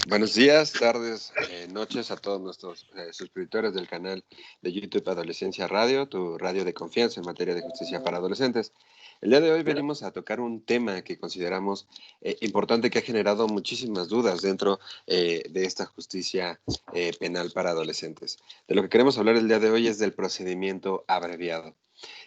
Buenos días, tardes, noches a todos nuestros suscriptores del canal de YouTube Adolescencia Radio, tu radio de confianza en materia de justicia para adolescentes. El día de hoy venimos a tocar un tema que consideramos importante, que ha generado muchísimas dudas dentro de esta justicia penal para adolescentes. De lo que queremos hablar el día de hoy es del procedimiento abreviado.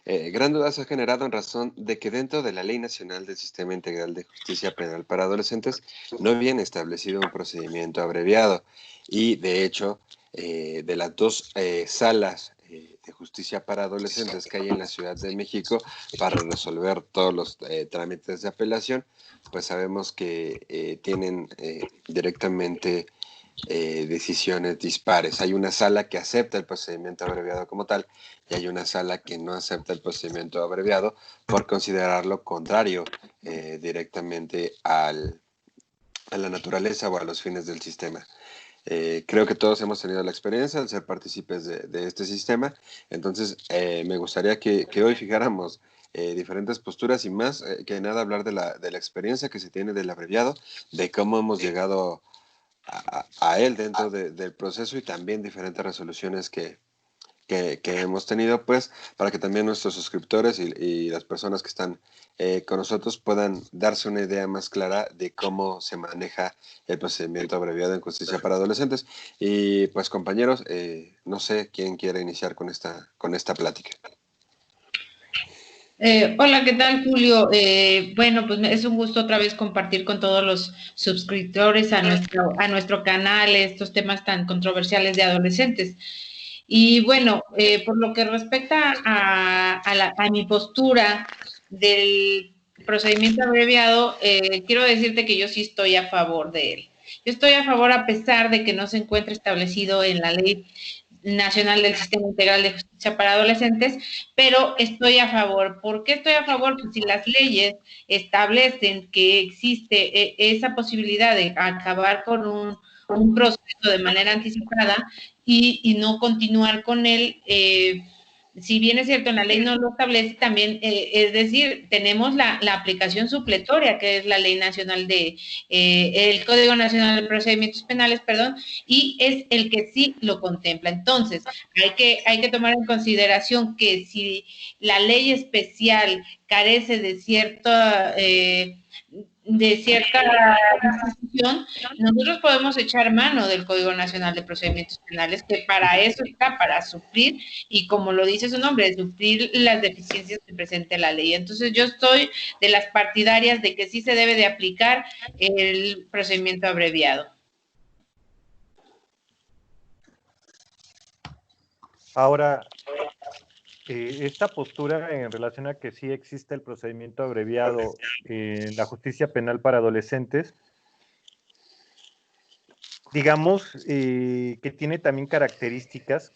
Gran duda se ha generado en razón de que dentro de la Ley Nacional del Sistema Integral de Justicia Penal para Adolescentes no viene establecido un procedimiento abreviado y, de hecho, de las dos salas de justicia para adolescentes que hay en la Ciudad de México para resolver todos los trámites de apelación, pues sabemos que tienen directamente decisiones dispares. Hay una sala que acepta el procedimiento abreviado como tal y hay una sala que no acepta el procedimiento abreviado por considerarlo contrario directamente a la naturaleza o a los fines del sistema. Creo que todos hemos tenido la experiencia de ser partícipes de este sistema, entonces me gustaría que hoy fijáramos diferentes posturas y más que nada hablar de la experiencia que se tiene del abreviado, de cómo hemos llegado a él dentro del proceso y también diferentes resoluciones que hemos tenido, pues, para que también nuestros suscriptores y las personas que están con nosotros puedan darse una idea más clara de cómo se maneja el procedimiento abreviado en justicia para adolescentes. Y pues, compañeros, no sé quién quiere iniciar con esta plática. Hola, ¿qué tal, Julio? Bueno, pues es un gusto otra vez compartir con todos los suscriptores a nuestro canal estos temas tan controversiales de adolescentes. Y bueno, por lo que respecta a mi postura del procedimiento abreviado, quiero decirte que yo sí estoy a favor de él. Yo estoy a favor a pesar de que no se encuentre establecido en la Ley Nacional del Sistema Integral de Justicia para Adolescentes, pero estoy a favor. ¿Por qué estoy a favor? Pues si las leyes establecen que existe esa posibilidad de acabar con un proceso de manera anticipada y no continuar con él, si bien es cierto, en la ley no lo establece, también, es decir, tenemos la aplicación supletoria, que es la Ley Nacional el Código Nacional de Procedimientos Penales, perdón, y es el que sí lo contempla. Entonces, hay que tomar en consideración que si la ley especial carece de cierta disposición, nosotros podemos echar mano del Código Nacional de Procedimientos Penales, que para eso está, para suplir, y como lo dice su nombre, suplir las deficiencias que presente la ley. Entonces yo estoy de las partidarias de que sí se debe de aplicar el procedimiento abreviado. Ahora, esta postura en relación a que sí existe el procedimiento abreviado en la justicia penal para adolescentes, digamos que tiene también características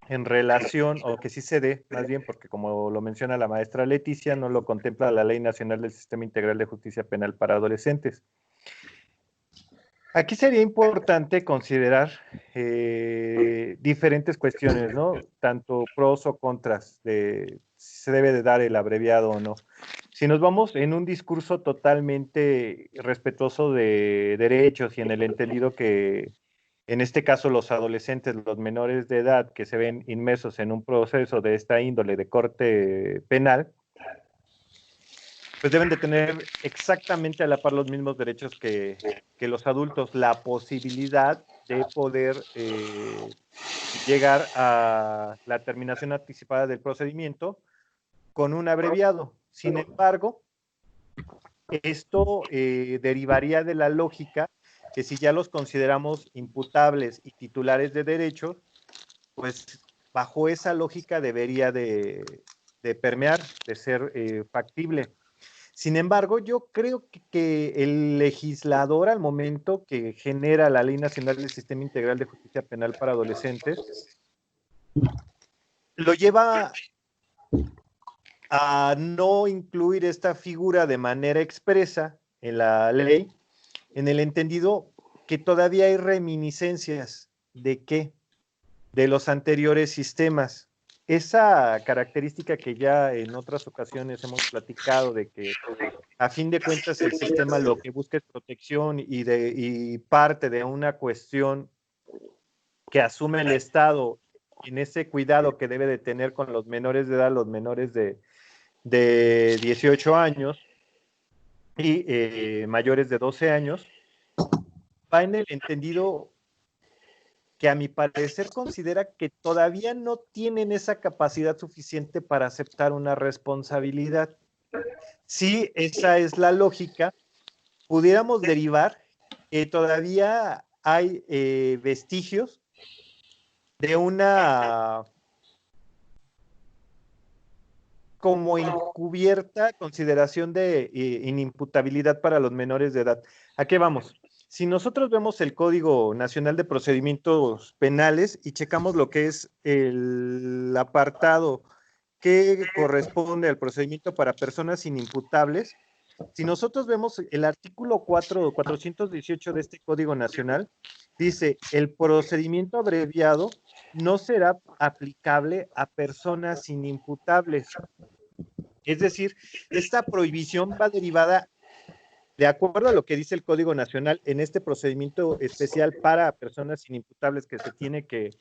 en relación, o que sí se dé, más bien, porque como lo menciona la maestra Leticia, no lo contempla la Ley Nacional del Sistema Integral de Justicia Penal para Adolescentes. Aquí sería importante considerar diferentes cuestiones, ¿no? Tanto pros o contras de si se debe de dar el abreviado o no. Si nos vamos en un discurso totalmente respetuoso de derechos y en el entendido que en este caso los adolescentes, los menores de edad que se ven inmersos en un proceso de esta índole de corte penal, pues deben de tener exactamente a la par los mismos derechos que los adultos, la posibilidad de poder llegar a la terminación anticipada del procedimiento con un abreviado. Sin embargo, esto derivaría de la lógica que si ya los consideramos imputables y titulares de derechos, pues bajo esa lógica debería de permear, de ser factible. Sin embargo, yo creo que el legislador, al momento que genera la Ley Nacional del Sistema Integral de Justicia Penal para Adolescentes, lo lleva a no incluir esta figura de manera expresa en la ley, en el entendido que todavía hay reminiscencias de qué, de los anteriores sistemas. Esa característica que ya en otras ocasiones hemos platicado de que a fin de cuentas el sistema lo que busca es protección y parte de una cuestión que asume el Estado en ese cuidado que debe de tener con los menores de edad, los menores de 18 años y mayores de 12 años, va en el entendido que a mi parecer considera que todavía no tienen esa capacidad suficiente para aceptar una responsabilidad. Si esa es la lógica, pudiéramos derivar que todavía hay vestigios de una como encubierta consideración de inimputabilidad para los menores de edad. ¿A qué vamos? Si nosotros vemos el Código Nacional de Procedimientos Penales y checamos lo que es el apartado que corresponde al procedimiento para personas inimputables, si nosotros vemos el artículo 418 de este Código Nacional, dice, el procedimiento abreviado no será aplicable a personas inimputables. Es decir, esta prohibición va derivada de acuerdo a lo que dice el Código Nacional en este procedimiento especial para personas inimputables que se tiene que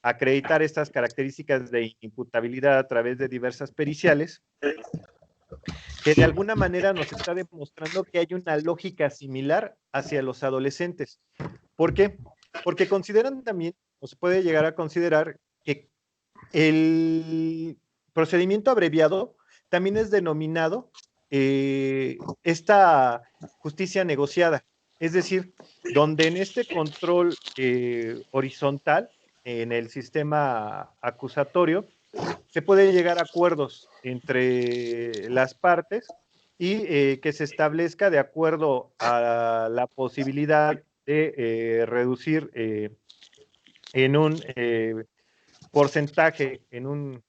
acreditar estas características de inimputabilidad a través de diversas periciales, que de alguna manera nos está demostrando que hay una lógica similar hacia los adolescentes. ¿Por qué? Porque consideran también, o se puede llegar a considerar, que el procedimiento abreviado también es denominado esta justicia negociada, es decir, donde en este control horizontal, en el sistema acusatorio, se puede llegar a acuerdos entre las partes y que se establezca de acuerdo a la posibilidad de reducir en un porcentaje, en una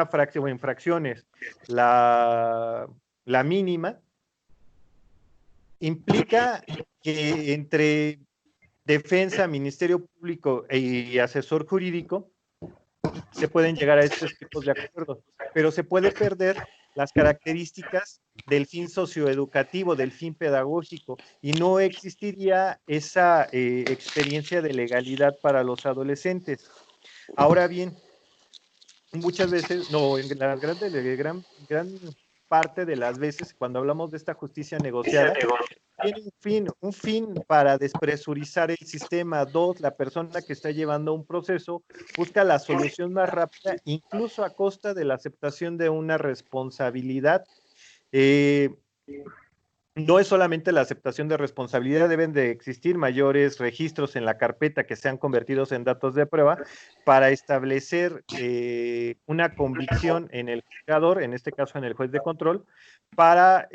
fracción o en fracciones, la mínima, implica que entre defensa, Ministerio Público y asesor jurídico se pueden llegar a estos tipos de acuerdos, pero se puede perder las características del fin socioeducativo, del fin pedagógico, y no existiría esa experiencia de legalidad para los adolescentes. Ahora bien, muchas veces, no, en la gran parte de las veces, cuando hablamos de esta justicia negociada, tiene un fin para despresurizar el sistema. Dos, la persona que está llevando un proceso busca la solución más rápida, incluso a costa de la aceptación de una responsabilidad. No es solamente la aceptación de responsabilidad, deben de existir mayores registros en la carpeta que sean convertidos en datos de prueba para establecer una convicción en el juzgador, en este caso en el juez de control, para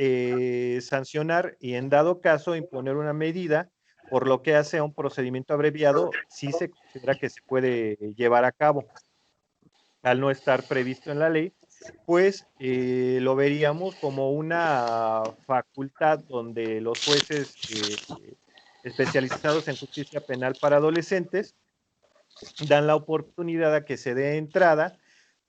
sancionar y en dado caso imponer una medida, por lo que hace a un procedimiento abreviado, si se considera que se puede llevar a cabo. Al no estar previsto en la ley, pues lo veríamos como una facultad donde los jueces especializados en justicia penal para adolescentes dan la oportunidad a que se dé entrada,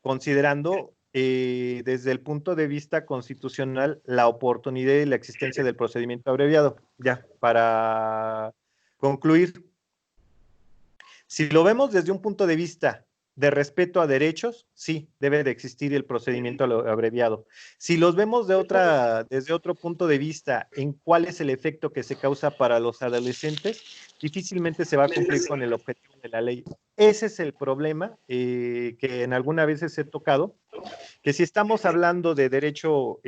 considerando desde el punto de vista constitucional la oportunidad y la existencia del procedimiento abreviado. Ya, para concluir, si lo vemos desde un punto de vista de respeto a derechos, sí, debe de existir el procedimiento abreviado. Si los vemos desde otro punto de vista en cuál es el efecto que se causa para los adolescentes, difícilmente se va a cumplir con el objetivo de la ley. Ese es el problema que en algunas veces he tocado, que si estamos hablando de derecho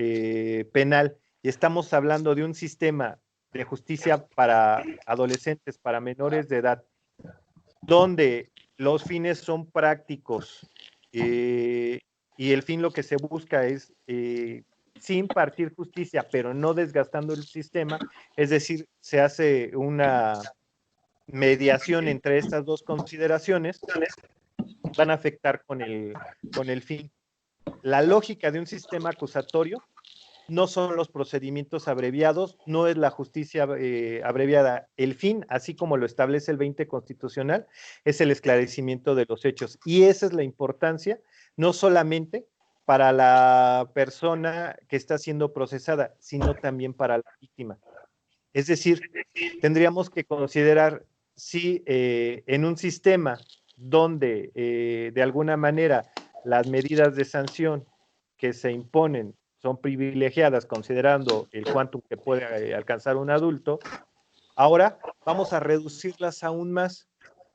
penal y estamos hablando de un sistema de justicia para adolescentes, para menores de edad, donde los fines son prácticos y el fin lo que se busca es sí impartir justicia, pero no desgastando el sistema, es decir, se hace una mediación entre estas dos consideraciones, van a afectar con el fin. La lógica de un sistema acusatorio no son los procedimientos abreviados, no es la justicia abreviada. El fin, así como lo establece el 20 constitucional, es el esclarecimiento de los hechos. Y esa es la importancia, no solamente para la persona que está siendo procesada, sino también para la víctima. Es decir, tendríamos que considerar si en un sistema donde de alguna manera las medidas de sanción que se imponen son privilegiadas considerando el quantum que puede alcanzar un adulto, ahora vamos a reducirlas aún más.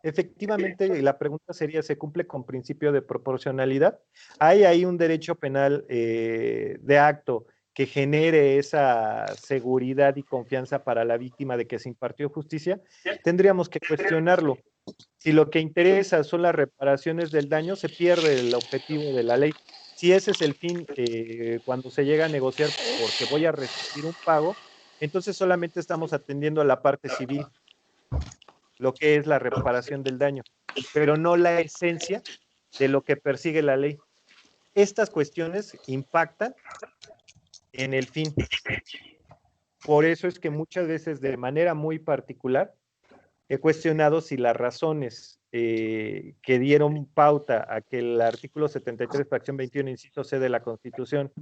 Efectivamente, la pregunta sería, ¿se cumple con principio de proporcionalidad? ¿Hay ahí un derecho penal de acto que genere esa seguridad y confianza para la víctima de que se impartió justicia? Tendríamos que cuestionarlo. Si lo que interesa son las reparaciones del daño, se pierde el objetivo de la ley. Si ese es el fin cuando se llega a negociar porque voy a recibir un pago, entonces solamente estamos atendiendo a la parte civil, lo que es la reparación del daño, pero no la esencia de lo que persigue la ley. Estas cuestiones impactan en el fin. Por eso es que muchas veces, de manera muy particular, he cuestionado si las razones que dieron pauta a que el artículo 73, fracción 21, inciso C de la Constitución,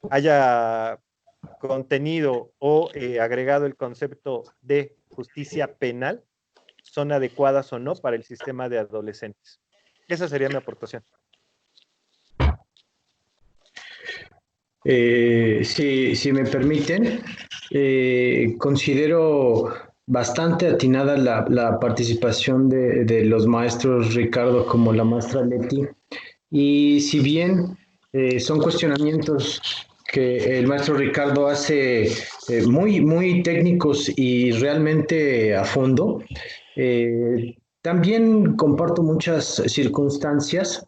haya contenido o agregado el concepto de justicia penal, son adecuadas o no para el sistema de adolescentes. Esa sería mi aportación. Si me permiten, considero bastante atinada la participación de los maestros Ricardo como la maestra Leti, y si bien son cuestionamientos que el maestro Ricardo hace muy técnicos y realmente a fondo, también comparto muchas circunstancias.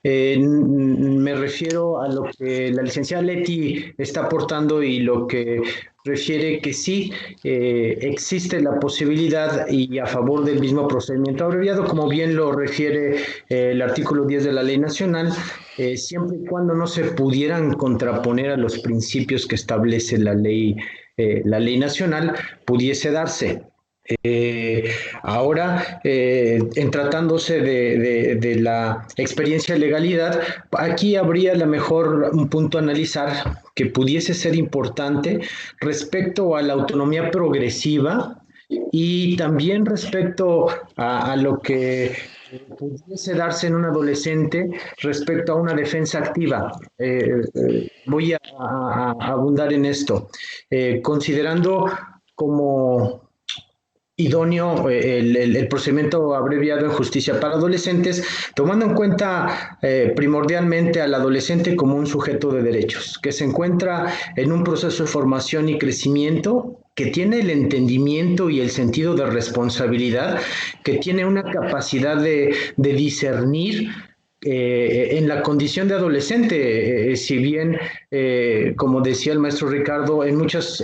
Me refiero a lo que la licenciada Leti está aportando y lo que refiere que sí existe la posibilidad y a favor del mismo procedimiento abreviado, como bien lo refiere el artículo 10 de la Ley Nacional, siempre y cuando no se pudieran contraponer a los principios que establece la ley nacional, pudiese darse. Ahora, en tratándose de la experiencia de legalidad, aquí habría a lo mejor un punto a analizar que pudiese ser importante respecto a la autonomía progresiva y también respecto a lo que pudiese darse en un adolescente respecto a una defensa activa. Voy a abundar en esto, considerando como idóneo el procedimiento abreviado en justicia para adolescentes, tomando en cuenta primordialmente al adolescente como un sujeto de derechos, que se encuentra en un proceso de formación y crecimiento, que tiene el entendimiento y el sentido de responsabilidad, que tiene una capacidad de discernir en la condición de adolescente, si bien, como decía el maestro Ricardo, en muchas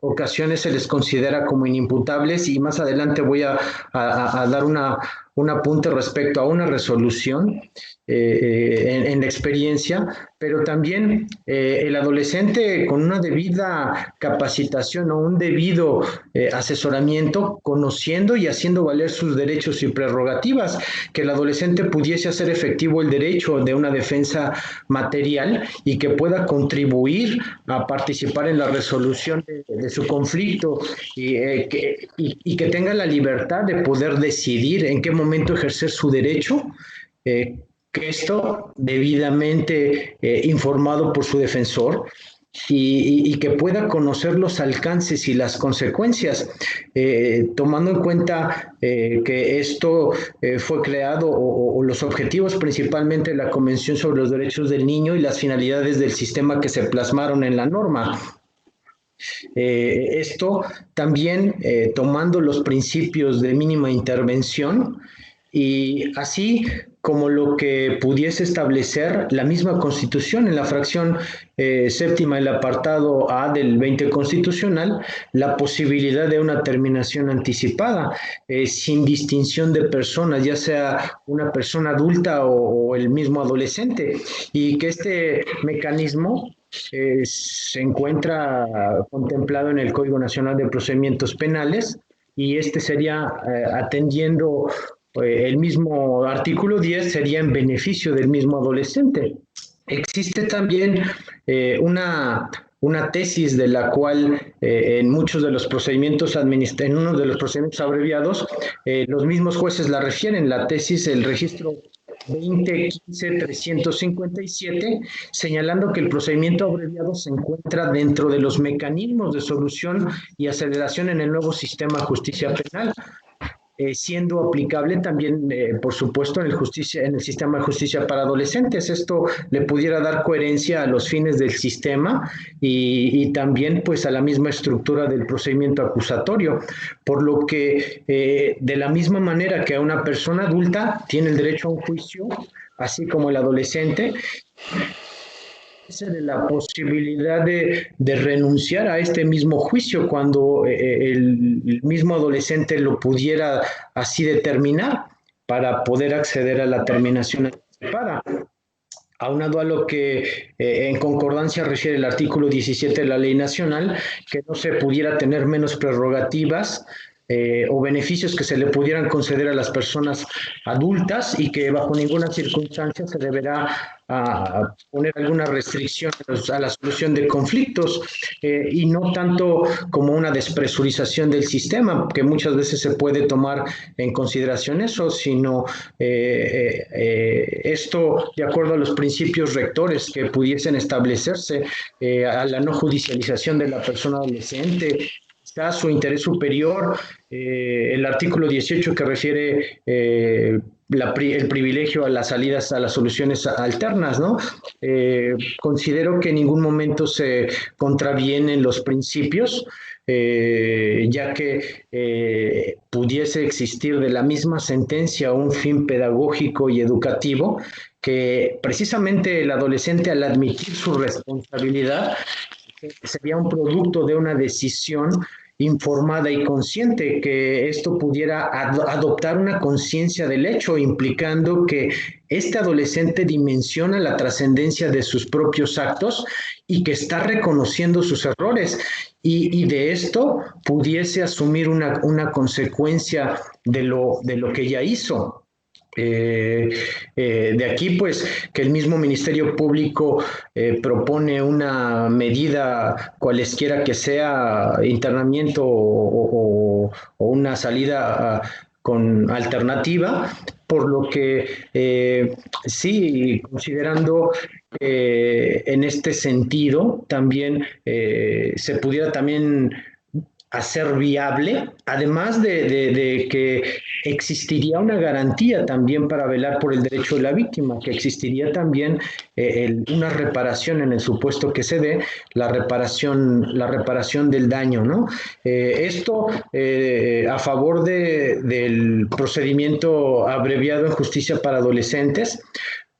ocasiones se les considera como inimputables, y más adelante voy a dar un apunte respecto a una resolución en la experiencia, pero también el adolescente con una debida capacitación o un debido asesoramiento, conociendo y haciendo valer sus derechos y prerrogativas, que el adolescente pudiese hacer efectivo el derecho de una defensa material y que pueda contribuir a participar en la resolución de su conflicto y que tenga la libertad de poder decidir en qué momento ejercer su derecho, que esto debidamente informado por su defensor, y que pueda conocer los alcances y las consecuencias, tomando en cuenta que esto fue creado o los objetivos principalmente de la Convención sobre los Derechos del Niño y las finalidades del sistema que se plasmaron en la norma. Esto también tomando los principios de mínima intervención, y así como lo que pudiese establecer la misma Constitución en la fracción séptima, el apartado A del 20 constitucional, la posibilidad de una terminación anticipada, sin distinción de personas, ya sea una persona adulta o el mismo adolescente, y que este mecanismo se encuentra contemplado en el Código Nacional de Procedimientos Penales, y este sería atendiendo el mismo artículo 10, sería en beneficio del mismo adolescente. Existe también una tesis de la cual en muchos de los procedimientos en uno de los procedimientos abreviados, los mismos jueces la refieren, la tesis, el registro 2015-357, señalando que el procedimiento abreviado se encuentra dentro de los mecanismos de solución y aceleración en el nuevo sistema de justicia penal, siendo aplicable también, por supuesto, en el sistema de justicia para adolescentes. Esto le pudiera dar coherencia a los fines del sistema y también pues a la misma estructura del procedimiento acusatorio, por lo que de la misma manera que a una persona adulta tiene el derecho a un juicio, así como el adolescente, de la posibilidad de renunciar a este mismo juicio cuando el mismo adolescente lo pudiera así determinar para poder acceder a la terminación anticipada. Aunado a lo que en concordancia refiere el artículo 17 de la Ley Nacional, que no se pudiera tener menos prerrogativas o beneficios que se le pudieran conceder a las personas adultas y que bajo ninguna circunstancia se deberá poner alguna restricción a la solución de conflictos y no tanto como una despresurización del sistema, que muchas veces se puede tomar en consideración eso, sino esto de acuerdo a los principios rectores que pudiesen establecerse a la no judicialización de la persona adolescente, está su interés superior, el artículo 18 que refiere el privilegio a las salidas, a las soluciones alternas, ¿no? Considero que en ningún momento se contravienen los principios, ya que pudiese existir de la misma sentencia un fin pedagógico y educativo, que precisamente el adolescente al admitir su responsabilidad sería un producto de una decisión informada y consciente, que esto pudiera adoptar una conciencia del hecho, implicando que este adolescente dimensiona la trascendencia de sus propios actos y que está reconociendo sus errores y de esto pudiese asumir una consecuencia de lo que ya hizo. De aquí pues que el mismo Ministerio Público propone una medida cualesquiera que sea, internamiento o una salida con alternativa, por lo que sí, considerando en este sentido también se pudiera también hacer viable, además de que existiría una garantía también para velar por el derecho de la víctima, que existiría también una reparación en el supuesto que se dé, la reparación del daño, ¿no? Esto a favor del procedimiento abreviado en justicia para adolescentes,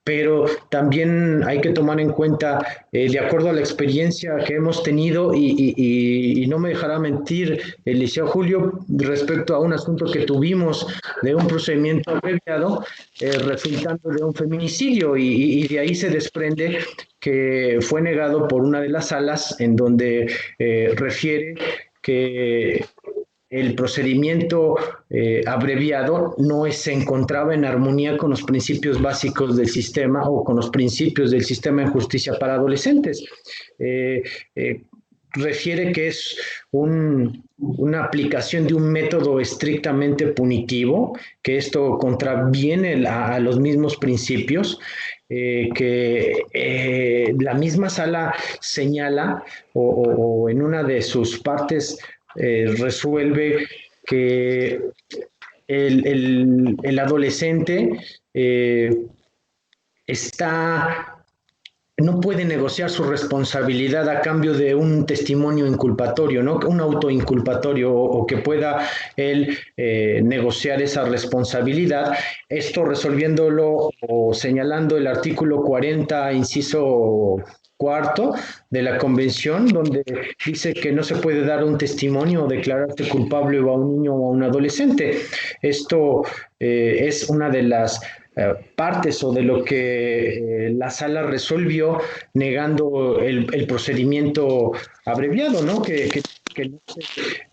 pero también hay que tomar en cuenta, de acuerdo a la experiencia que hemos tenido, y no me dejará mentir el licenciado Julio, respecto a un asunto que tuvimos de un procedimiento abreviado resultando de un feminicidio, y de ahí se desprende que fue negado por una de las salas, en donde refiere que el procedimiento abreviado no se encontraba en armonía con los principios básicos del sistema o con los principios del sistema de justicia para adolescentes. Refiere que es una aplicación de un método estrictamente punitivo, que esto contraviene a los mismos principios, que la misma sala señala o en una de sus partes resuelve que el adolescente no puede negociar su responsabilidad a cambio de un testimonio inculpatorio, ¿no? Un autoinculpatorio, o que pueda él negociar esa responsabilidad. Esto resolviéndolo o señalando el artículo 40, inciso cuarto de la Convención, donde dice que no se puede dar un testimonio o declararte culpable a un niño o a un adolescente. Esto es una de las partes o de lo que la sala resolvió negando el procedimiento abreviado, ¿no? Que que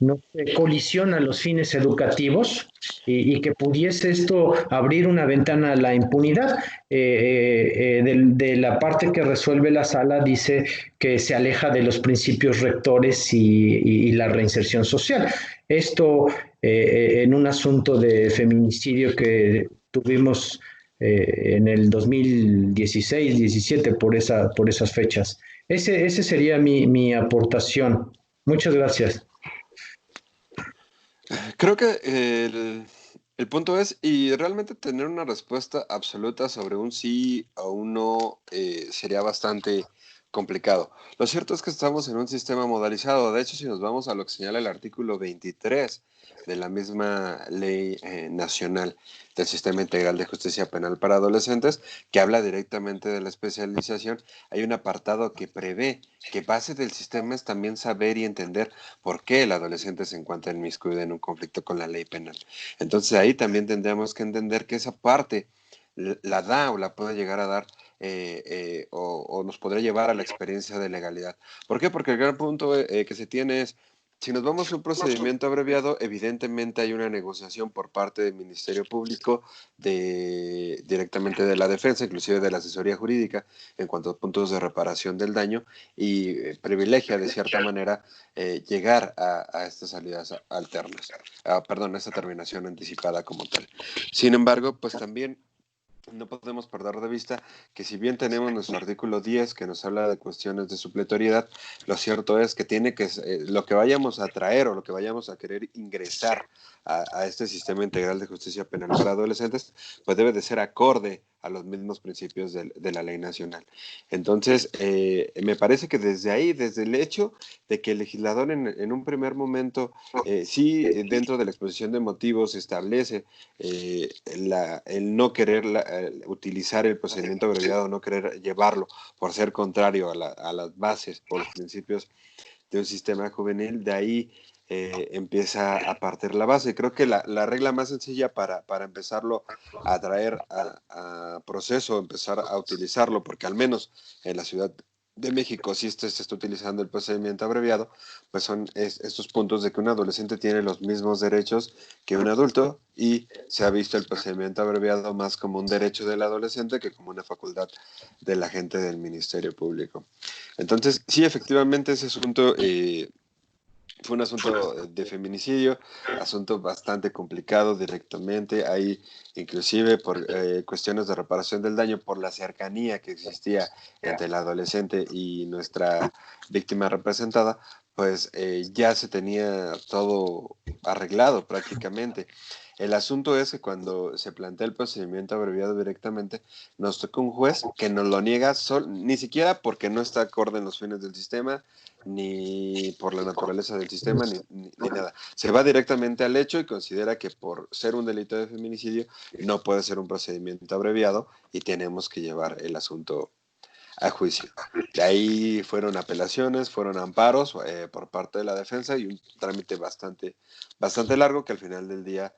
no se colisionan los fines educativos y que pudiese esto abrir una ventana a la impunidad. De la parte que resuelve la sala dice que se aleja de los principios rectores y la reinserción social. Esto en un asunto de feminicidio que tuvimos en el 2016-17 por esas fechas. Ese sería mi aportación. Muchas gracias. Creo que el punto es, y realmente tener una respuesta absoluta sobre un sí o un no sería bastante complicado. Lo cierto es que estamos en un sistema modalizado. De hecho, si nos vamos a lo que señala el artículo 23 de la misma ley nacional del Sistema Integral de Justicia Penal para Adolescentes, que habla directamente de la especialización, hay un apartado que prevé que base del sistema es también saber y entender por qué el adolescente se encuentra inmiscuido en un conflicto con la ley penal. Entonces ahí también tendríamos que entender que esa parte la da o la puede llegar a dar o nos podría llevar a la experiencia de legalidad. ¿Por qué? Porque el gran punto que se tiene es, si nos vamos a un procedimiento abreviado, evidentemente hay una negociación por parte del Ministerio Público, directamente de la defensa, inclusive de la asesoría jurídica, en cuanto a puntos de reparación del daño, y privilegia de cierta manera llegar a estas salidas alternas, perdón, a esta terminación anticipada como tal. Sin embargo, pues también no podemos perder de vista que si bien tenemos nuestro artículo 10 que nos habla de cuestiones de supletoriedad, lo cierto es que tiene que lo que vayamos a traer o lo que vayamos a querer ingresar a este sistema integral de justicia penal para adolescentes, pues debe de ser acorde a los mismos principios de la ley nacional. Entonces, me parece que desde ahí, desde el hecho de que el legislador en un primer momento, sí, dentro de la exposición de motivos establece el no querer utilizar el procedimiento abreviado, no querer llevarlo por ser contrario a las bases, por los principios de un sistema juvenil, de ahí empieza a partir la base. Creo que la regla más sencilla para empezarlo a traer a proceso, empezar a utilizarlo, porque al menos en la Ciudad de México, si se está utilizando el procedimiento abreviado, pues son estos puntos de que un adolescente tiene los mismos derechos que un adulto y se ha visto el procedimiento abreviado más como un derecho del adolescente que como una facultad del agente del Ministerio Público. Entonces, sí, efectivamente, ese asunto fue un asunto de feminicidio, asunto bastante complicado directamente. Hay inclusive por cuestiones de reparación del daño, por la cercanía que existía entre el adolescente y nuestra víctima representada, pues ya se tenía todo arreglado prácticamente. El asunto es que cuando se plantea el procedimiento abreviado directamente, nos toca un juez que nos lo niega ni siquiera porque no está acorde en los fines del sistema, ni por la naturaleza del sistema, ni nada. Se va directamente al hecho y considera que por ser un delito de feminicidio no puede ser un procedimiento abreviado y tenemos que llevar el asunto a juicio. De ahí fueron apelaciones, fueron amparos por parte de la defensa y un trámite bastante largo que al final del día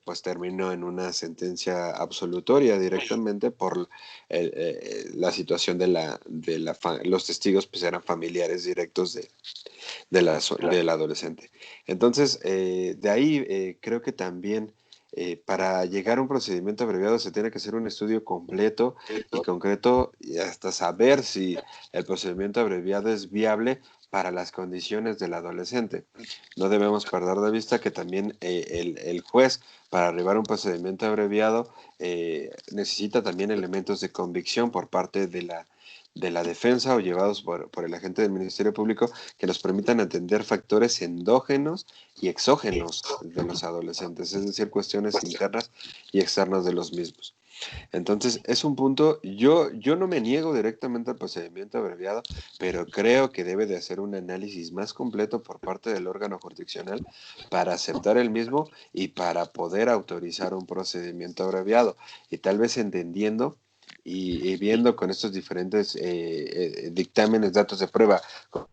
pues terminó en una sentencia absolutoria directamente por la situación los testigos pues eran familiares directos del adolescente. Entonces, de ahí creo que también para llegar a un procedimiento abreviado se tiene que hacer un estudio completo y concreto y hasta saber si el procedimiento abreviado es viable para las condiciones del adolescente. No debemos perder de vista que también el juez, para arribar a un procedimiento abreviado, necesita también elementos de convicción por parte de la defensa o llevados por el agente del Ministerio Público que nos permitan entender factores endógenos y exógenos de los adolescentes, es decir, cuestiones internas y externas de los mismos. Entonces, es un punto, yo no me niego directamente al procedimiento abreviado, pero creo que debe de hacer un análisis más completo por parte del órgano jurisdiccional para aceptar el mismo y para poder autorizar un procedimiento abreviado. Y tal vez entendiendo y viendo con estos diferentes dictámenes, datos de prueba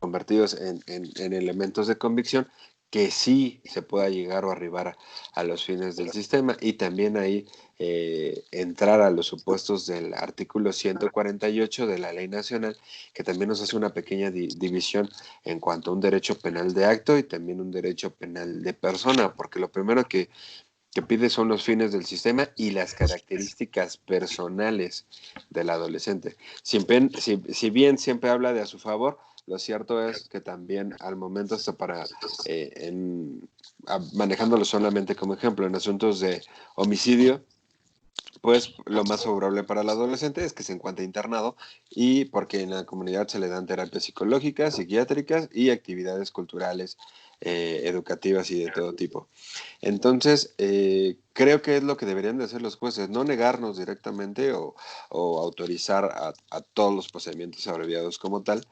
convertidos en elementos de convicción, que sí se pueda llegar o arribar a los fines del sistema, y también ahí entrar a los supuestos del artículo 148 de la Ley Nacional, que también nos hace una pequeña división en cuanto a un derecho penal de acto y también un derecho penal de persona, porque lo primero que pide son los fines del sistema y las características personales del adolescente. Si bien siempre habla de a su favor, lo cierto es que también al momento está manejándolo solamente como ejemplo en asuntos de homicidio, pues lo más favorable para el adolescente es que se encuentre internado, y porque en la comunidad se le dan terapias psicológicas, psiquiátricas y actividades culturales, educativas y de todo tipo. Entonces, creo que es lo que deberían de hacer los jueces, no negarnos directamente o autorizar a todos los procedimientos abreviados como tal,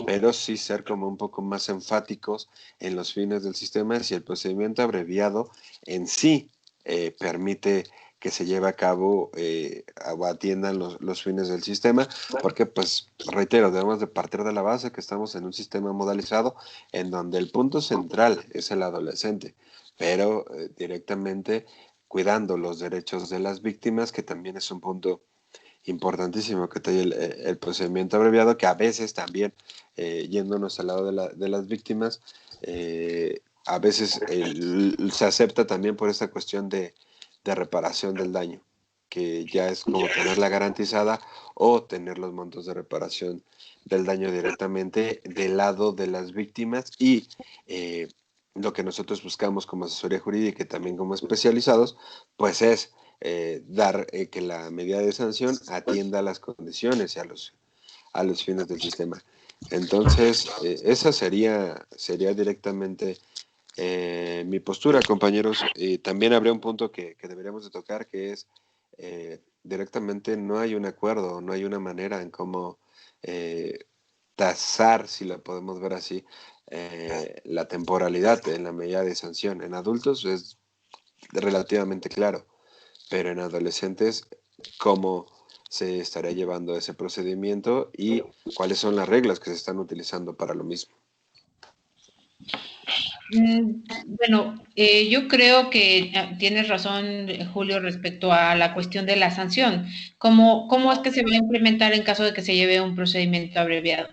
pero sí ser como un poco más enfáticos en los fines del sistema, si el procedimiento abreviado en sí permite que se lleve a cabo o atiendan los fines del sistema, porque pues reitero, debemos de partir de la base que estamos en un sistema modalizado en donde el punto central es el adolescente, pero directamente cuidando los derechos de las víctimas, que también es un punto importantísimo que trae el procedimiento abreviado, que a veces también, yéndonos al lado de las víctimas, a veces se acepta también por esta cuestión de reparación del daño, que ya es como tenerla garantizada o tener los montos de reparación del daño directamente del lado de las víctimas, y lo que nosotros buscamos como asesoría jurídica y también como especializados, pues es dar que la medida de sanción atienda a las condiciones y a los fines del sistema. Entonces, esa sería directamente mi postura, compañeros. Y también habría un punto que deberíamos de tocar, que es directamente no hay un acuerdo, no hay una manera en cómo tasar, si lo podemos ver así, la temporalidad en la medida de sanción. En adultos es relativamente claro, pero en adolescentes, ¿cómo se estaría llevando ese procedimiento y cuáles son las reglas que se están utilizando para lo mismo? Bueno, yo creo que tienes razón, Julio, respecto a la cuestión de la sanción. ¿Cómo es que se va a implementar en caso de que se lleve un procedimiento abreviado?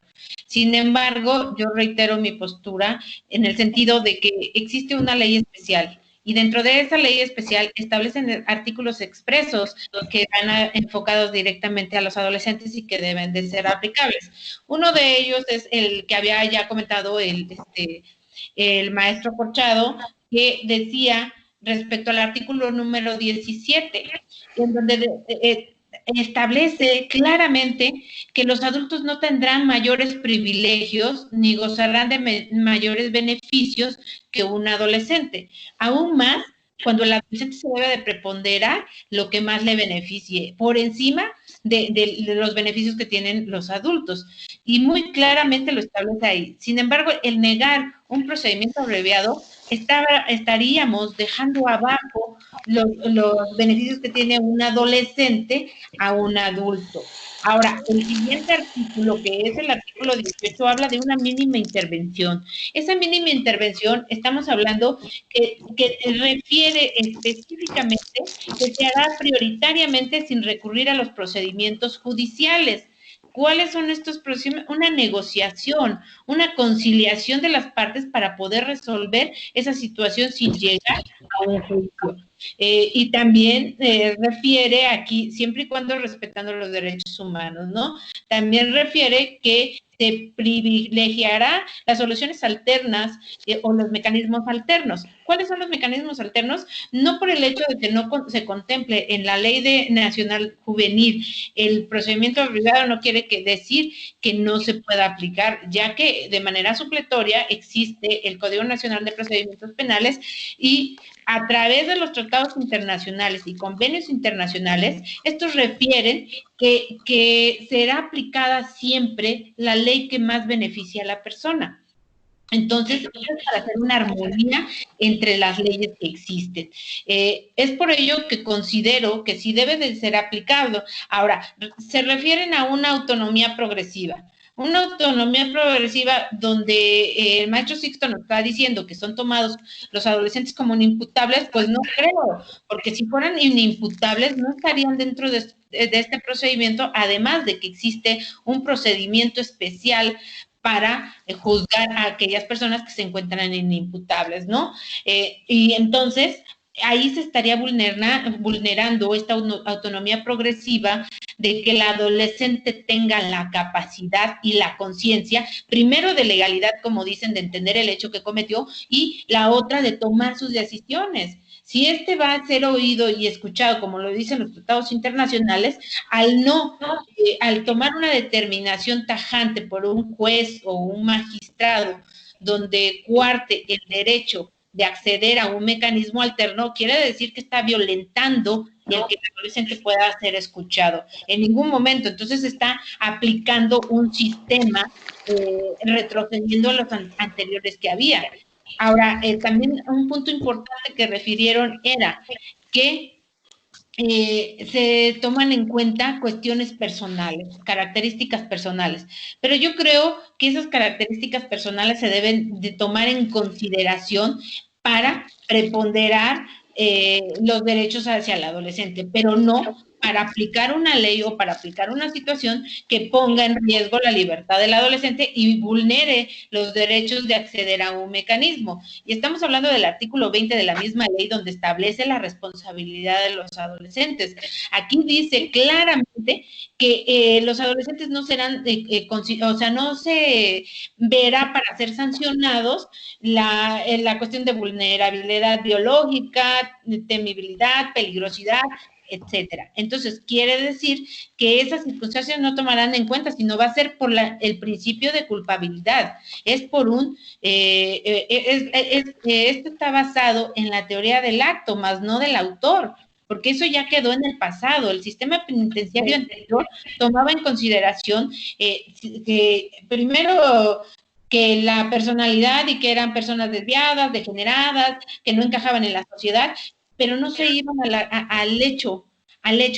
Sin embargo, yo reitero mi postura en el sentido de que existe una ley especial, y dentro de esa ley especial establecen artículos expresos que van enfocados directamente a los adolescentes y que deben de ser aplicables. Uno de ellos es el que había ya comentado el maestro Corchado, que decía respecto al artículo número 17, en donde establece claramente que los adultos no tendrán mayores privilegios ni gozarán de mayores beneficios que un adolescente. Aún más, cuando el adolescente se debe de preponderar lo que más le beneficie, por encima de los beneficios que tienen los adultos. Y muy claramente lo establece ahí. Sin embargo, el negar un procedimiento abreviado, estaríamos dejando abajo los beneficios que tiene un adolescente a un adulto. Ahora, el siguiente artículo, que es el artículo 18, habla de una mínima intervención. Esa mínima intervención, estamos hablando que refiere específicamente que se hará prioritariamente sin recurrir a los procedimientos judiciales. ¿Cuáles son estos procedimientos? Una negociación, una conciliación de las partes para poder resolver esa situación sin llegar a un juicio. Y también refiere aquí, siempre y cuando respetando los derechos humanos, ¿no? También refiere que se privilegiará las soluciones alternas o los mecanismos alternos. ¿Cuáles son los mecanismos alternos? No por el hecho de que no se contemple en la Ley Nacional Juvenil el procedimiento abreviado, no quiere decir que no se pueda aplicar, ya que de manera supletoria existe el Código Nacional de Procedimientos Penales, y a través de los tratados internacionales y convenios internacionales, estos refieren que será aplicada siempre la ley que más beneficia a la persona. Entonces, es para hacer una armonía entre las leyes que existen. Es por ello que considero que sí debe de ser aplicado. Ahora, se refieren a una autonomía progresiva. Una autonomía progresiva donde el maestro Sixto nos está diciendo que son tomados los adolescentes como inimputables, pues no creo, porque si fueran inimputables no estarían dentro de este procedimiento, además de que existe un procedimiento especial para juzgar a aquellas personas que se encuentran inimputables, ¿no? Y entonces ahí se estaría vulnerando esta autonomía progresiva de que el adolescente tenga la capacidad y la conciencia, primero de legalidad, como dicen, de entender el hecho que cometió, y la otra de tomar sus decisiones. Si este va a ser oído y escuchado, como lo dicen los tratados internacionales, al tomar una determinación tajante por un juez o un magistrado donde cuarte el derecho de acceder a un mecanismo alterno, quiere decir que está violentando el que el adolescente pueda ser escuchado. En ningún momento, entonces está aplicando un sistema retrocediendo a los anteriores que había. Ahora, también un punto importante que refirieron era que se toman en cuenta cuestiones personales, características personales, pero yo creo que esas características personales se deben de tomar en consideración para preponderar los derechos hacia el adolescente, pero no para aplicar una ley o para aplicar una situación que ponga en riesgo la libertad del adolescente y vulnere los derechos de acceder a un mecanismo. Y estamos hablando del artículo 20 de la misma ley donde establece la responsabilidad de los adolescentes. Aquí dice claramente que los adolescentes no serán, o sea, no se verá para ser sancionados la cuestión de vulnerabilidad biológica, temibilidad, peligrosidad, etcétera. Entonces, quiere decir que esas circunstancias no tomarán en cuenta, sino va a ser por el principio de culpabilidad. Es por esto está basado en la teoría del acto, más no del autor, porque eso ya quedó en el pasado. El sistema penitenciario anterior tomaba en consideración que primero que la personalidad y que eran personas desviadas, degeneradas, que no encajaban en la sociedad, pero no se iban al hecho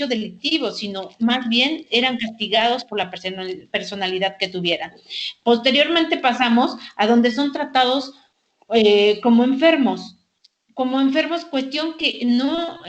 delictivo, sino más bien eran castigados por la personalidad que tuvieran. Posteriormente pasamos a donde son tratados como enfermos, cuestión que no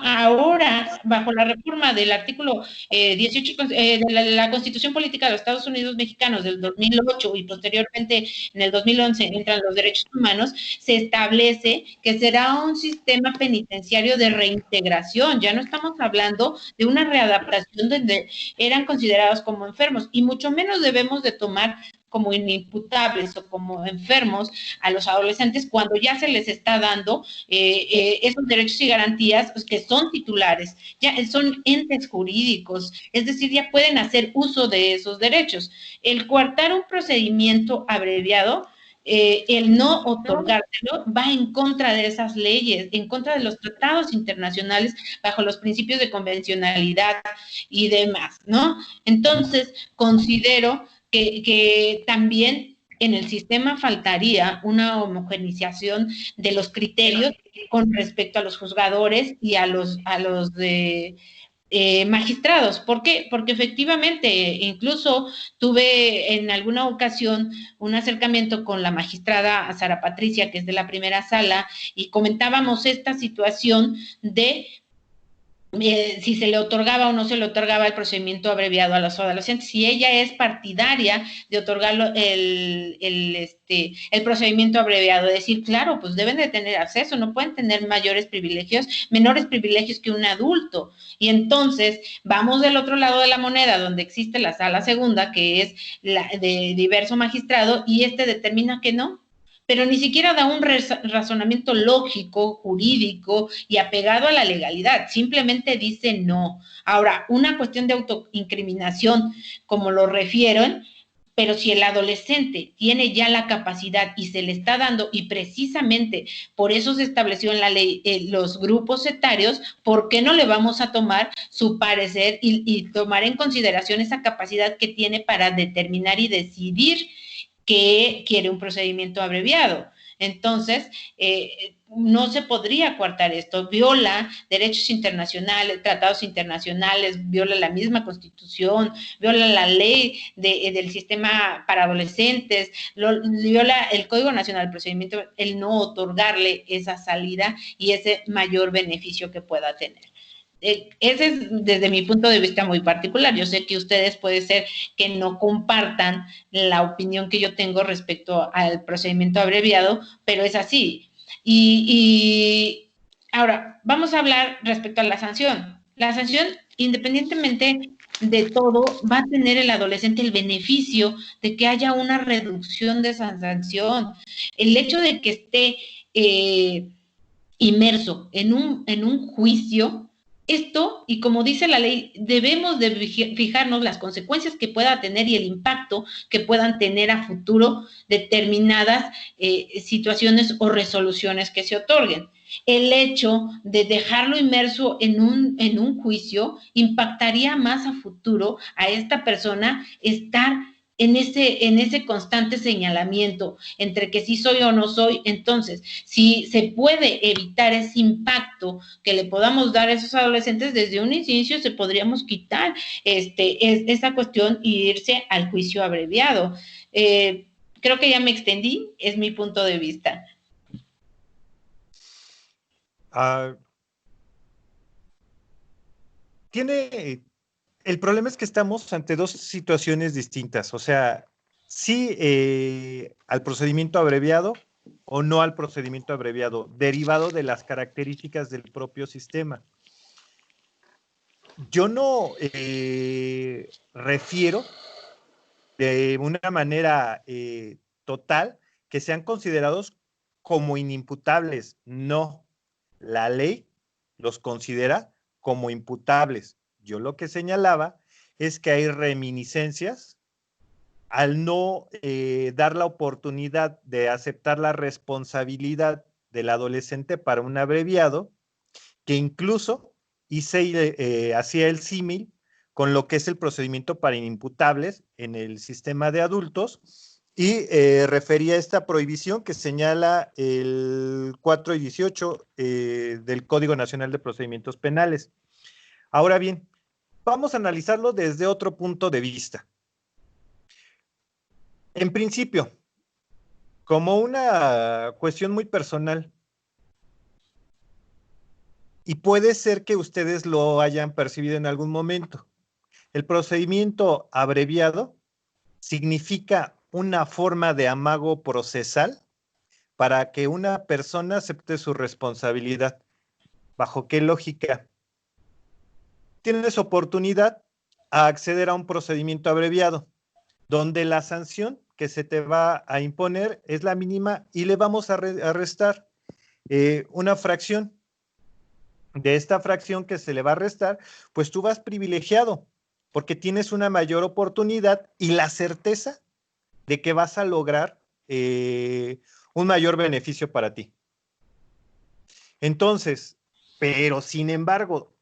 ahora, bajo la reforma del artículo 18 de la Constitución Política de los Estados Unidos Mexicanos del 2008 y posteriormente en el 2011 entran los derechos humanos, se establece que será un sistema penitenciario de reintegración. Ya no estamos hablando de una readaptación donde eran considerados como enfermos, y mucho menos debemos de tomar como inimputables o como enfermos a los adolescentes cuando ya se les está dando esos derechos y garantías pues, que son titulares, ya son entes jurídicos, es decir, ya pueden hacer uso de esos derechos. El coartar un procedimiento abreviado, el no otorgárselo va en contra de esas leyes, en contra de los tratados internacionales bajo los principios de convencionalidad y demás, ¿no? Entonces, considero que también en el sistema faltaría una homogeneización de los criterios con respecto a los juzgadores y a los de magistrados. ¿Por qué? Porque efectivamente, incluso tuve en alguna ocasión un acercamiento con la magistrada Sara Patricia, que es de la primera sala, y comentábamos esta situación de si se le otorgaba o no se le otorgaba el procedimiento abreviado a los adolescentes, si ella es partidaria de otorgar el procedimiento abreviado, decir, claro, pues deben de tener acceso, no pueden tener menores privilegios que un adulto. Y entonces vamos del otro lado de la moneda, donde existe la sala segunda, que es la de diverso magistrado, y determina que no, pero ni siquiera da un razonamiento lógico, jurídico y apegado a la legalidad, simplemente dice no. Ahora, una cuestión de autoincriminación, como lo refieren, pero si el adolescente tiene ya la capacidad y se le está dando, y precisamente por eso se estableció en la ley los grupos etarios, ¿por qué no le vamos a tomar su parecer y tomar en consideración esa capacidad que tiene para determinar y decidir que quiere un procedimiento abreviado? Entonces, no se podría coartar esto, viola derechos internacionales, tratados internacionales, viola la misma Constitución, viola la ley del sistema para adolescentes, viola el Código Nacional de Procedimiento, el no otorgarle esa salida y ese mayor beneficio que pueda tener. Ese es desde mi punto de vista muy particular. Yo sé que ustedes puede ser que no compartan la opinión que yo tengo respecto al procedimiento abreviado, pero es así. Y ahora, vamos a hablar respecto a la sanción. La sanción, independientemente de todo, va a tener el adolescente el beneficio de que haya una reducción de esa sanción. El hecho de que esté inmerso en un juicio, esto, y como dice la ley, debemos de fijarnos las consecuencias que pueda tener y el impacto que puedan tener a futuro determinadas situaciones o resoluciones que se otorguen. El hecho de dejarlo inmerso en un juicio impactaría más a futuro a esta persona estar en ese constante señalamiento entre que sí soy o no soy. Entonces, si se puede evitar ese impacto que le podamos dar a esos adolescentes, desde un inicio se podríamos quitar esa cuestión y irse al juicio abreviado. Creo que ya me extendí, es mi punto de vista. El problema es que estamos ante dos situaciones distintas, o sea, sí al procedimiento abreviado o no al procedimiento abreviado, derivado de las características del propio sistema. Yo no refiero de una manera total que sean considerados como inimputables, no. La ley los considera como imputables. Yo lo que señalaba es que hay reminiscencias al no dar la oportunidad de aceptar la responsabilidad del adolescente para un abreviado, que incluso hacía el símil con lo que es el procedimiento para inimputables en el sistema de adultos y refería a esta prohibición que señala el 4 y 18 del Código Nacional de Procedimientos Penales. Ahora bien, vamos a analizarlo desde otro punto de vista. En principio, como una cuestión muy personal, y puede ser que ustedes lo hayan percibido en algún momento, el procedimiento abreviado significa una forma de amago procesal para que una persona acepte su responsabilidad. ¿Bajo qué lógica? Tienes oportunidad a acceder a un procedimiento abreviado, donde la sanción que se te va a imponer es la mínima y le vamos a restar una fracción. De esta fracción que se le va a restar, pues tú vas privilegiado, porque tienes una mayor oportunidad y la certeza de que vas a lograr un mayor beneficio para ti. Entonces, pero sin embargo,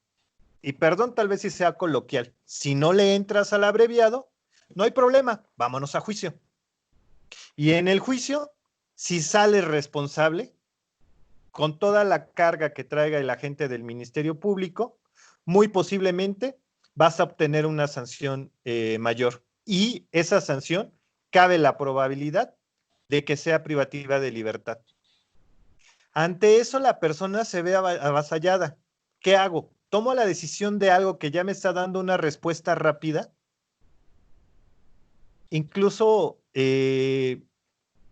y perdón, tal vez si sea coloquial, si no le entras al abreviado, no hay problema, vámonos a juicio. Y en el juicio, si sales responsable, con toda la carga que traiga el agente del Ministerio Público, muy posiblemente vas a obtener una sanción mayor. Y esa sanción cabe la probabilidad de que sea privativa de libertad. Ante eso, la persona se ve avasallada. ¿Qué hago? ¿Tomo la decisión de algo que ya me está dando una respuesta rápida? Incluso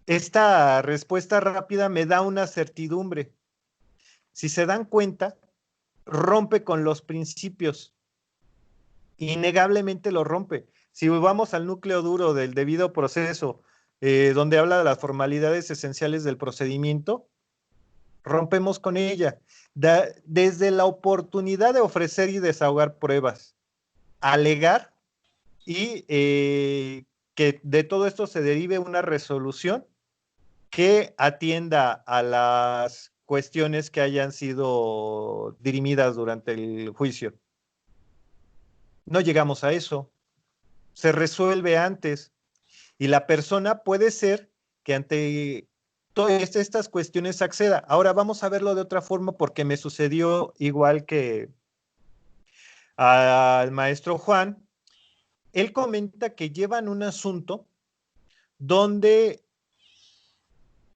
esta respuesta rápida me da una certidumbre. Si se dan cuenta, rompe con los principios. Innegablemente lo rompe. Si vamos al núcleo duro del debido proceso, donde habla de las formalidades esenciales del procedimiento, rompemos con ella. Desde la oportunidad de ofrecer y desahogar pruebas, alegar y que de todo esto se derive una resolución que atienda a las cuestiones que hayan sido dirimidas durante el juicio. No llegamos a eso. Se resuelve antes y la persona puede ser que ante todas estas cuestiones acceda. Ahora vamos a verlo de otra forma porque me sucedió igual que al maestro Juan. Él comenta que llevan un asunto donde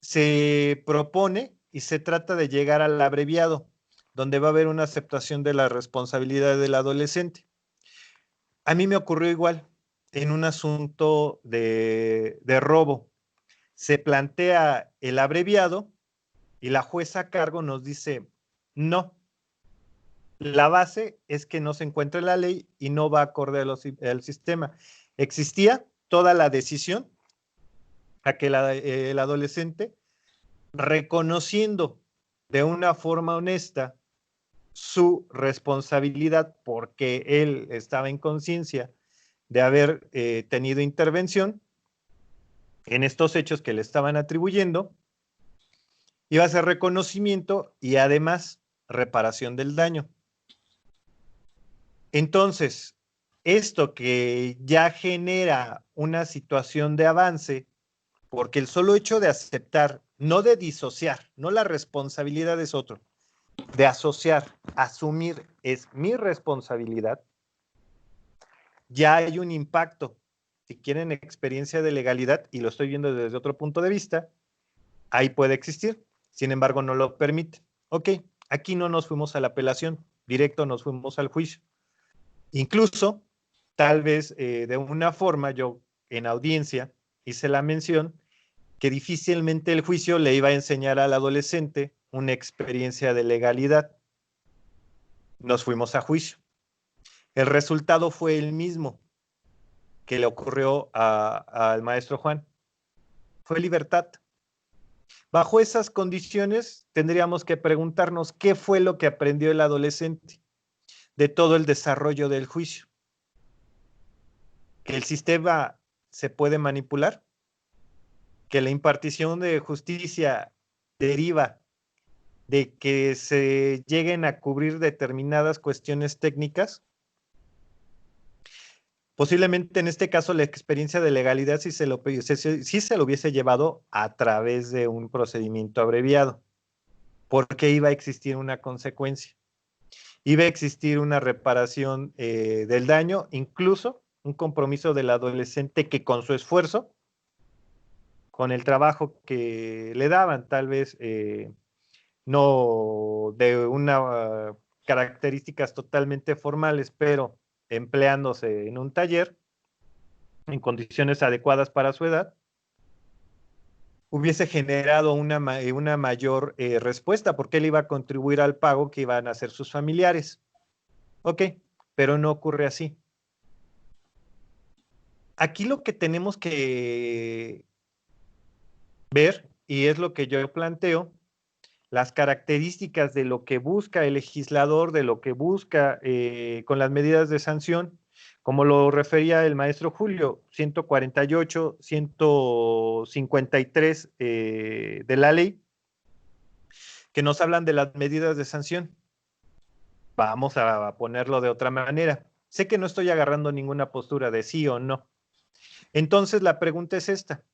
se propone y se trata de llegar al abreviado, donde va a haber una aceptación de la responsabilidad del adolescente. A mí me ocurrió igual en un asunto de robo. Se plantea el abreviado y la jueza a cargo nos dice, no, la base es que no se encuentra en la ley y no va acorde al sistema. Existía toda la decisión a que el adolescente, reconociendo de una forma honesta su responsabilidad porque él estaba en conciencia de haber tenido intervención en estos hechos que le estaban atribuyendo, iba a ser reconocimiento y además reparación del daño. Entonces, esto que ya genera una situación de avance, porque el solo hecho de aceptar, no de disociar, no la responsabilidad es otro, de asociar, asumir es mi responsabilidad, ya hay un impacto. Si quieren experiencia de legalidad, y lo estoy viendo desde otro punto de vista, ahí puede existir, sin embargo no lo permite. Ok, aquí no nos fuimos a la apelación, directo nos fuimos al juicio. Incluso, tal vez de una forma, yo en audiencia hice la mención que difícilmente el juicio le iba a enseñar al adolescente una experiencia de legalidad. Nos fuimos a juicio. El resultado fue el mismo que le ocurrió al maestro Juan. Fue libertad. Bajo esas condiciones, tendríamos que preguntarnos qué fue lo que aprendió el adolescente de todo el desarrollo del juicio. Que el sistema se puede manipular, que la impartición de justicia deriva de que se lleguen a cubrir determinadas cuestiones técnicas. Posiblemente en este caso la experiencia de legalidad sí se lo hubiese llevado a través de un procedimiento abreviado, porque iba a existir una consecuencia, iba a existir una reparación del daño, incluso un compromiso del adolescente que con su esfuerzo, con el trabajo que le daban, tal vez no de una características totalmente formales, pero empleándose en un taller, en condiciones adecuadas para su edad, hubiese generado una mayor respuesta, porque él iba a contribuir al pago que iban a hacer sus familiares. Ok, pero no ocurre así. Aquí lo que tenemos que ver, y es lo que yo planteo, las características de lo que busca el legislador, de lo que busca con las medidas de sanción, como lo refería el maestro Julio, 148, 153 de la ley, que nos hablan de las medidas de sanción. Vamos a ponerlo de otra manera. Sé que no estoy agarrando ninguna postura de sí o no. Entonces la pregunta es esta.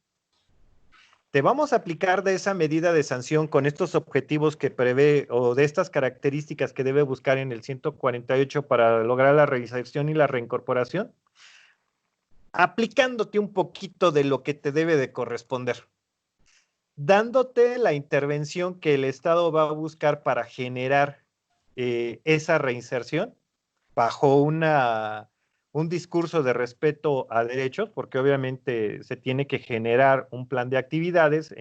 ¿Te vamos a aplicar de esa medida de sanción con estos objetivos que prevé o de estas características que debe buscar en el 148 para lograr la reinserción y la reincorporación? Aplicándote un poquito de lo que te debe de corresponder, dándote la intervención que el Estado va a buscar para generar esa reinserción bajo un discurso de respeto a derechos, porque obviamente se tiene que generar un plan de actividades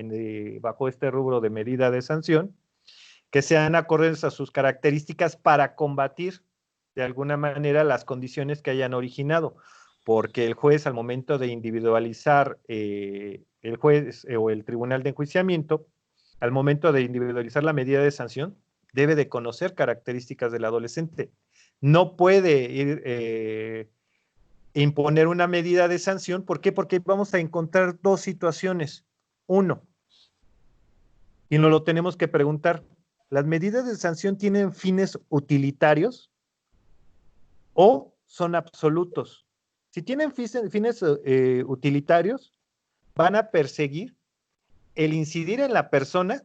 bajo este rubro de medida de sanción, que sean acordes a sus características para combatir de alguna manera las condiciones que hayan originado, porque el juez al momento de individualizar, el juez o el tribunal de enjuiciamiento, al momento de individualizar la medida de sanción, debe de conocer características del adolescente. No puede ir imponer una medida de sanción. ¿Por qué? Porque vamos a encontrar dos situaciones. Uno, y nos lo tenemos que preguntar, ¿las medidas de sanción tienen fines utilitarios o son absolutos? Si tienen fines utilitarios, van a perseguir el incidir en la persona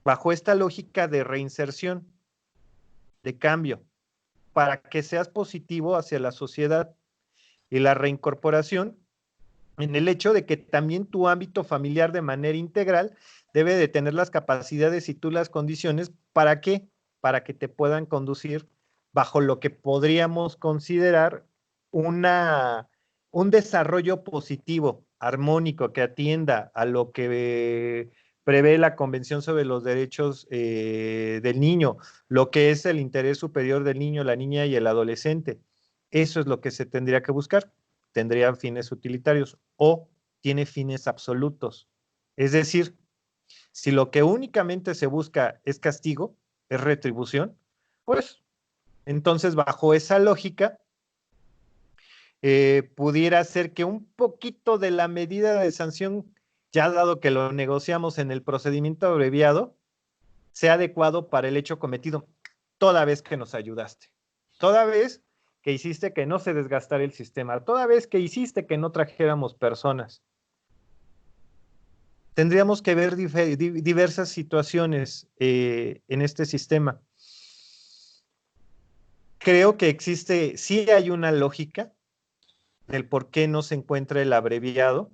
bajo esta lógica de reinserción, de cambio, para que seas positivo hacia la sociedad, y la reincorporación en el hecho de que también tu ámbito familiar de manera integral debe de tener las capacidades y tú las condiciones. ¿Para qué? Para que te puedan conducir bajo lo que podríamos considerar un desarrollo positivo, armónico, que atienda a lo que prevé la Convención sobre los Derechos del Niño, lo que es el interés superior del niño, la niña y el adolescente. Eso es lo que se tendría que buscar. Tendría fines utilitarios o tiene fines absolutos. Es decir, si lo que únicamente se busca es castigo, es retribución, pues entonces bajo esa lógica pudiera ser que un poquito de la medida de sanción, ya dado que lo negociamos en el procedimiento abreviado, sea adecuado para el hecho cometido, toda vez que nos ayudaste, toda vez que hiciste que no se desgastara el sistema, toda vez que hiciste que no trajéramos personas. Tendríamos que ver diversas situaciones en este sistema. Creo que existe, sí hay una lógica del por qué no se encuentra el abreviado.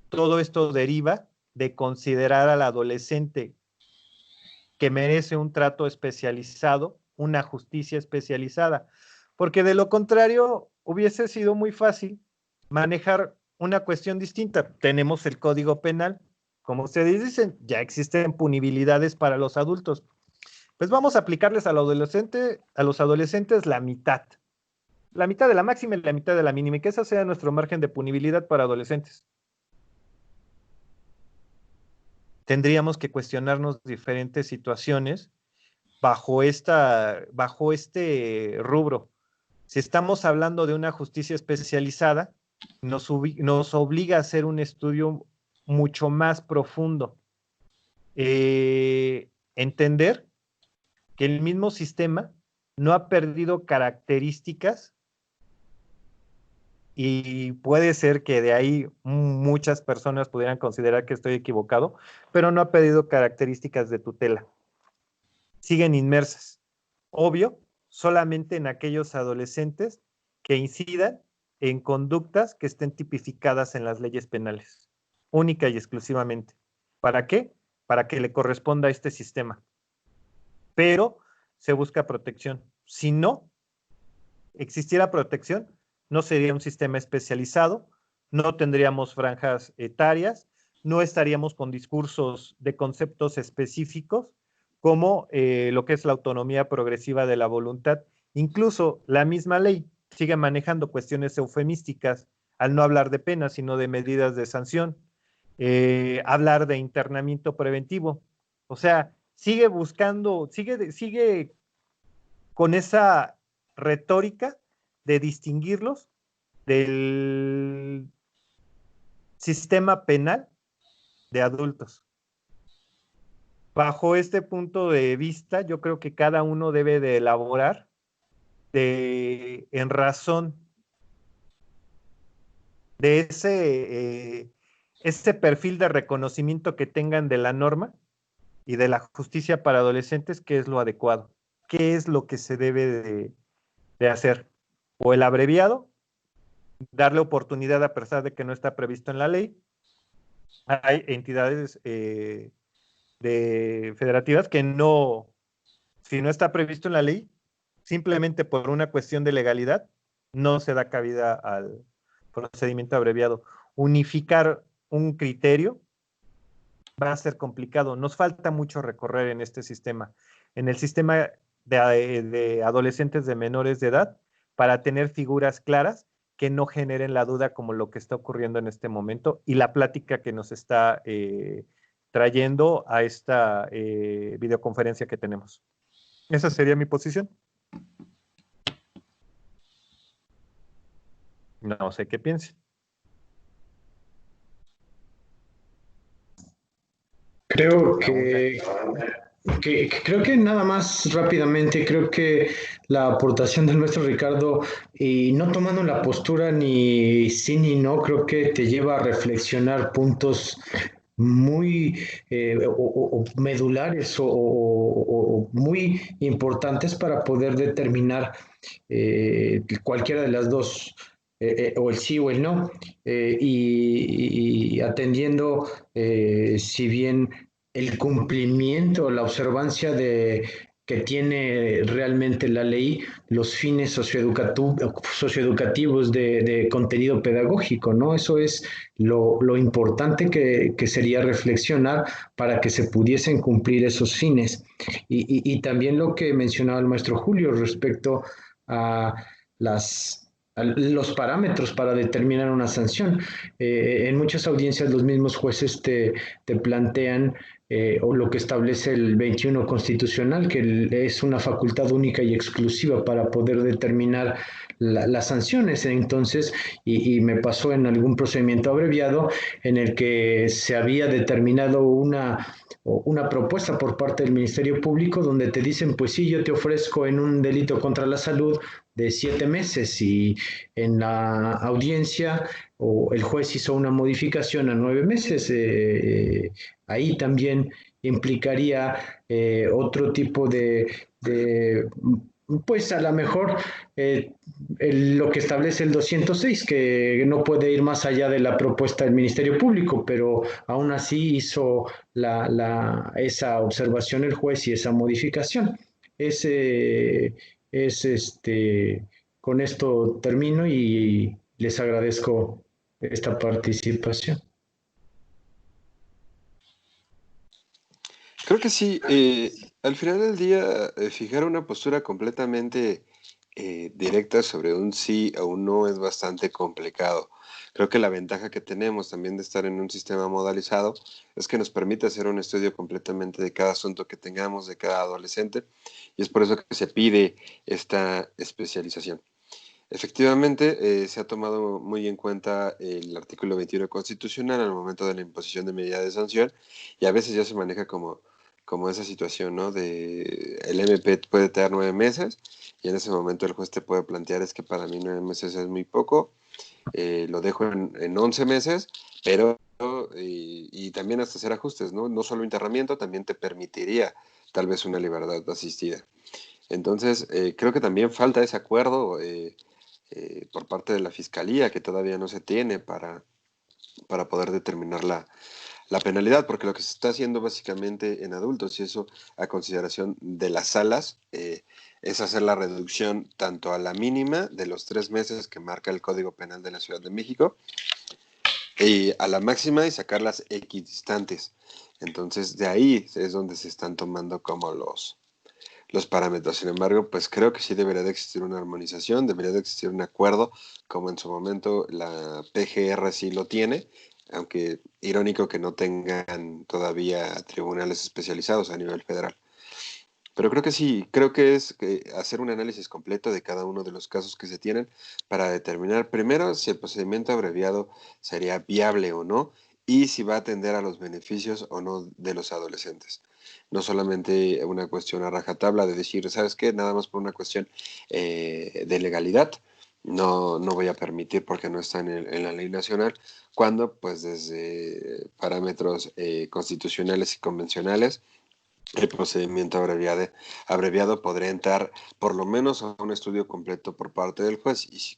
Todo esto deriva de considerar al adolescente que merece un trato especializado, una justicia especializada, porque de lo contrario hubiese sido muy fácil manejar una cuestión distinta. Tenemos el Código Penal, como ustedes dicen, ya existen punibilidades para los adultos. Pues vamos a aplicarles a los adolescentes la mitad de la máxima y la mitad de la mínima, y que esa sea nuestro margen de punibilidad para adolescentes. Tendríamos que cuestionarnos diferentes situaciones bajo este rubro. Si estamos hablando de una justicia especializada, nos obliga a hacer un estudio mucho más profundo. Entender que el mismo sistema no ha perdido características, y puede ser que de ahí muchas personas pudieran considerar que estoy equivocado, pero no ha perdido características de tutela. Siguen inmersas. Obvio, solamente en aquellos adolescentes que incidan en conductas que estén tipificadas en las leyes penales, única y exclusivamente. ¿Para qué? Para que le corresponda a este sistema. Pero se busca protección. Si no existiera protección, no sería un sistema especializado, no tendríamos franjas etarias, no estaríamos con discursos de conceptos específicos como lo que es la autonomía progresiva de la voluntad. Incluso la misma ley sigue manejando cuestiones eufemísticas al no hablar de penas, sino de medidas de sanción, hablar de internamiento preventivo. O sea, sigue buscando, sigue con esa retórica de distinguirlos del sistema penal de adultos. Bajo este punto de vista, yo creo que cada uno debe de elaborar en razón de ese perfil de reconocimiento que tengan de la norma y de la justicia para adolescentes, qué es lo adecuado, qué es lo que se debe de hacer. O el abreviado, darle oportunidad a pesar de que no está previsto en la ley. Hay entidades federativas que no, si no está previsto en la ley, simplemente por una cuestión de legalidad, no se da cabida al procedimiento abreviado. Unificar un criterio va a ser complicado. Nos falta mucho recorrer en este sistema. En el sistema de adolescentes de menores de edad, para tener figuras claras que no generen la duda como lo que está ocurriendo en este momento y la plática que nos está trayendo a esta videoconferencia que tenemos. Esa sería mi posición. No sé qué piense. Creo que nada más rápidamente, creo que la aportación del maestro Ricardo, y no tomando la postura ni sí ni no, creo que te lleva a reflexionar puntos muy o medulares o muy importantes para poder determinar cualquiera de las dos, o el sí o el no, y atendiendo, si bien el cumplimiento, la observancia que tiene realmente la ley, los fines socioeducativos de contenido pedagógico, ¿no? Eso es lo importante que sería reflexionar para que se pudiesen cumplir esos fines. Y también lo que mencionaba el maestro Julio respecto a los parámetros para determinar una sanción. En muchas audiencias los mismos jueces te plantean o lo que establece el 21 constitucional, que es una facultad única y exclusiva para poder determinar las sanciones. Entonces, y me pasó en algún procedimiento abreviado en el que se había determinado una propuesta por parte del Ministerio Público donde te dicen, pues sí, yo te ofrezco en un delito contra la salud de 7 meses, y en la audiencia o el juez hizo una modificación a 9 meses. Ahí también implicaría otro tipo pues a lo mejor lo que establece el 206, que no puede ir más allá de la propuesta del Ministerio Público, pero aún así hizo esa observación el juez y esa modificación. Ese es con esto termino y les agradezco esta participación. Creo que sí. Al final del día, fijar una postura completamente directa sobre un sí o un no es bastante complicado. Creo que la ventaja que tenemos también de estar en un sistema modalizado es que nos permite hacer un estudio completamente de cada asunto que tengamos, de cada adolescente, y es por eso que se pide esta especialización. Efectivamente, se ha tomado muy en cuenta el artículo 21 constitucional al momento de la imposición de medida de sanción, y a veces ya se maneja como esa situación, ¿no? De el MP puede tener 9 meses, y en ese momento el juez te puede plantear, es que para mí 9 meses es muy poco, lo dejo en 11 meses, pero y también hasta hacer ajustes, ¿no? No solo internamiento, también te permitiría tal vez una libertad asistida. Entonces, creo que también falta ese acuerdo por parte de la Fiscalía, que todavía no se tiene para poder determinar la penalidad, porque lo que se está haciendo básicamente en adultos, y eso a consideración de las salas, es hacer la reducción tanto a la mínima de los 3 meses que marca el Código Penal de la Ciudad de México, y a la máxima y sacarlas equidistantes. Entonces, de ahí es donde se están tomando como los parámetros. Sin embargo, pues creo que sí debería de existir una armonización, debería de existir un acuerdo, como en su momento la PGR sí lo tiene, aunque irónico que no tengan todavía tribunales especializados a nivel federal. Pero creo que sí, creo que es hacer un análisis completo de cada uno de los casos que se tienen para determinar primero si el procedimiento abreviado sería viable o no, y si va a atender a los beneficios o no de los adolescentes. No solamente una cuestión a rajatabla de decir, ¿sabes qué? Nada más por una cuestión de legalidad, no voy a permitir porque no está en la ley nacional, cuando pues desde parámetros constitucionales y convencionales el procedimiento abreviado podría entrar por lo menos a un estudio completo por parte del juez, y si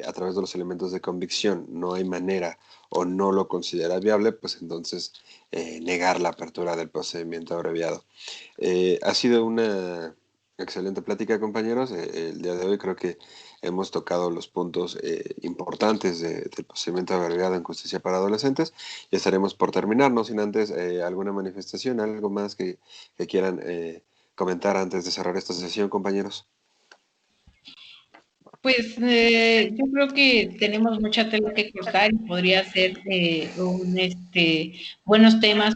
a través de los elementos de convicción no hay manera o no lo considera viable, pues entonces negar la apertura del procedimiento abreviado. Ha sido una excelente plática, compañeros. El día de hoy creo que hemos tocado los puntos importantes del procedimiento abreviado en justicia para adolescentes, y estaremos por terminar, no sin antes alguna manifestación, algo más que quieran comentar antes de cerrar esta sesión, compañeros. Pues yo creo que tenemos mucha tela que cortar y podría ser buenos temas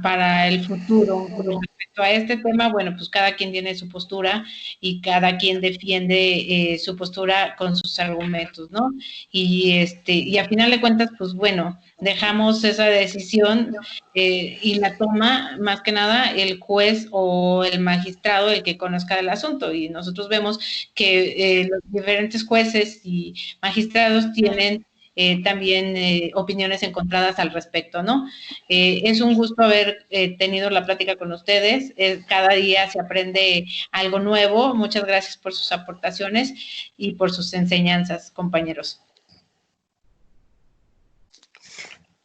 para el futuro. Con respecto a este tema, bueno, pues cada quien tiene su postura y cada quien defiende su postura con sus argumentos, ¿no? Y a final de cuentas, pues bueno, dejamos esa decisión y la toma más que nada el juez o el magistrado, el que conozca el asunto, y nosotros vemos que los diferentes jueces y magistrados tienen también opiniones encontradas al respecto, ¿no? Es un gusto haber tenido la plática con ustedes. Cada día se aprende algo nuevo. Muchas gracias por sus aportaciones y por sus enseñanzas, compañeros.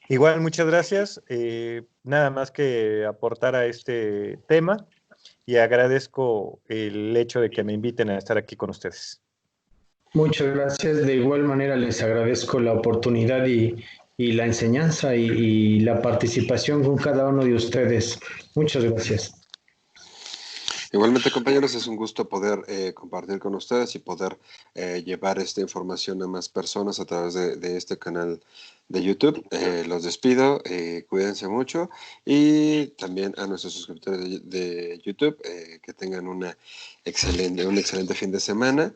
Igual, muchas gracias. Nada más que aportar a este tema y agradezco el hecho de que me inviten a estar aquí con ustedes. Muchas gracias. De igual manera les agradezco la oportunidad y la enseñanza y la participación con cada uno de ustedes. Muchas gracias. Igualmente, compañeros, es un gusto poder compartir con ustedes y poder llevar esta información a más personas a través de este canal de YouTube. Los despido, cuídense mucho y también a nuestros suscriptores de YouTube que tengan un excelente fin de semana.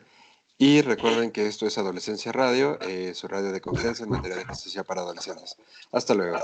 Y recuerden que esto es Adolescencia Radio, su radio de confianza en materia de justicia para adolescentes. Hasta luego.